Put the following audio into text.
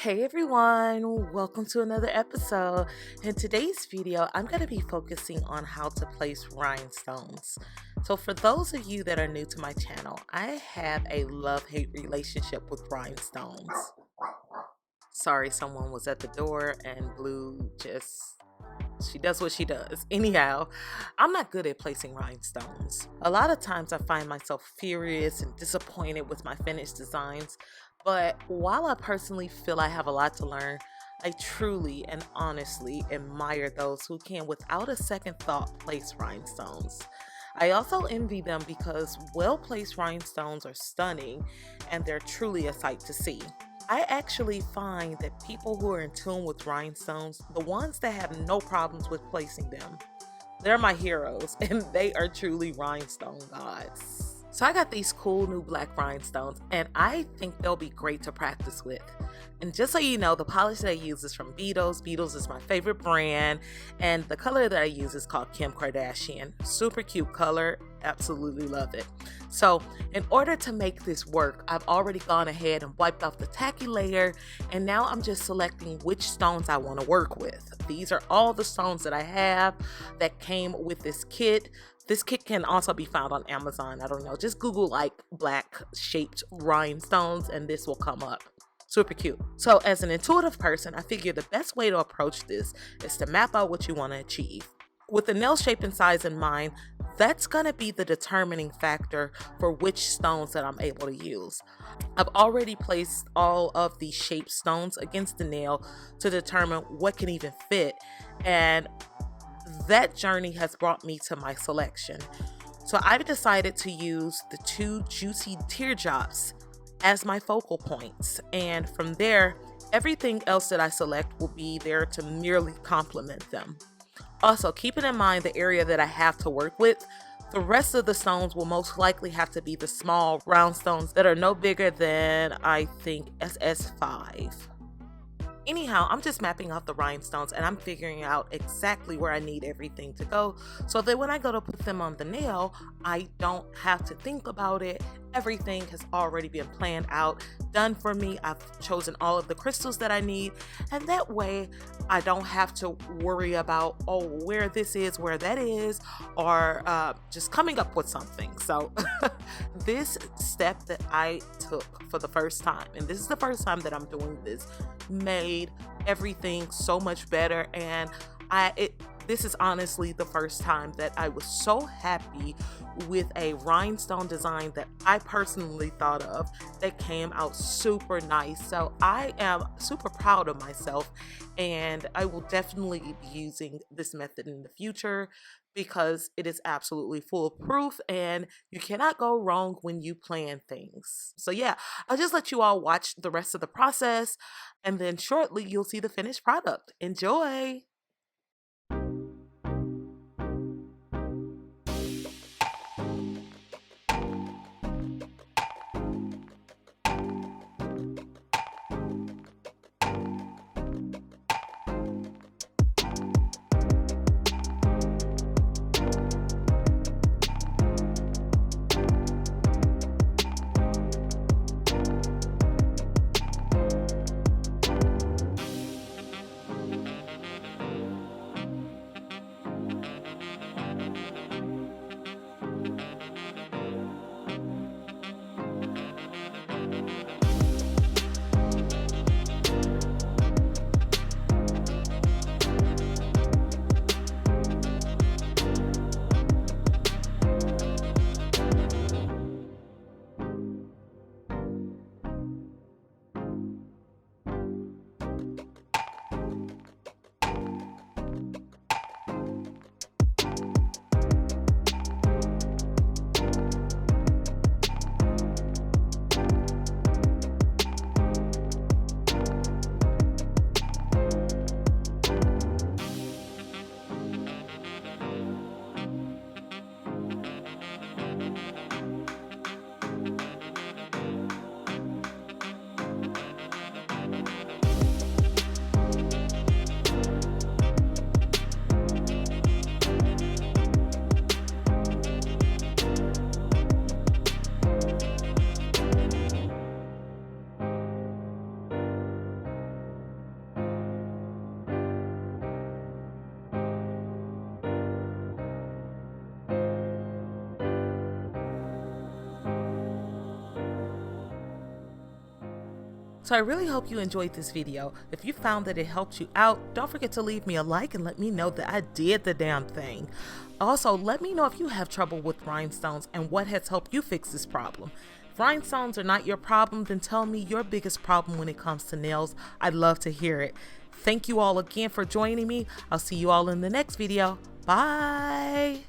Hey everyone, welcome to another episode. In today's video, I'm going to be focusing on how to place rhinestones. So for those of you that are new to my channel, I have a love-hate relationship with rhinestones. Sorry, someone was at the door and Blue she does what she does. Anyhow, I'm not good at placing rhinestones. A lot of times I find myself furious and disappointed with my finished designs, but while I personally feel I have a lot to learn, I truly and honestly admire those who can, without a second thought, place rhinestones. I also envy them because well-placed rhinestones are stunning and they're truly a sight to see. I actually find that people who are in tune with rhinestones, the ones that have no problems with placing them, they're my heroes and they are truly rhinestone gods. So I got these cool new black rhinestones and I think they'll be great to practice with. And just so you know, the polish that I use is from Beetles. Beetles is my favorite brand, and the color that I use is called Kim Kardashian. Super cute color, absolutely love it. So in order to make this work, I've already gone ahead and wiped off the tacky layer, and now I'm just selecting which stones I want to work with. These are all the stones that I have that came with this kit. This kit can also be found on Amazon. I don't know, just Google like black shaped rhinestones and this will come up. Super cute. So as an intuitive person, I figure the best way to approach this is to map out what you want to achieve. With the nail shape and size in mind, that's going to be the determining factor for which stones that I'm able to use. I've already placed all of the shaped stones against the nail to determine what can even fit, and that journey has brought me to my selection. So I've decided to use the two juicy teardrops as my focal points, and from there everything else that I select will be there to merely complement them. Also, keeping in mind the area that I have to work with, the rest of the stones will most likely have to be the small round stones that are no bigger than, I think, SS5. Anyhow, I'm just mapping out the rhinestones and I'm figuring out exactly where I need everything to go so that when I go to put them on the nail, I don't have to think about it. Everything has already been planned out, done for me. I've chosen all of the crystals that I need, and that way I don't have to worry about, oh, where this is, where that is, or just coming up with something. So this step that I took for the first time, and this is the first time that I'm doing this, made everything so much better. And this is honestly the first time that I was so happy with a rhinestone design that I personally thought of that came out super nice. So I am super proud of myself, and I will definitely be using this method in the future because it is absolutely foolproof and you cannot go wrong when you plan things. So yeah, I'll just let you all watch the rest of the process, and then shortly you'll see the finished product. Enjoy! So I really hope you enjoyed this video. If you found that it helped you out, don't forget to leave me a like and let me know that I did the damn thing. Also, let me know if you have trouble with rhinestones and what has helped you fix this problem. If rhinestones are not your problem, then tell me your biggest problem when it comes to nails. I'd love to hear it. Thank you all again for joining me. I'll see you all in the next video. Bye.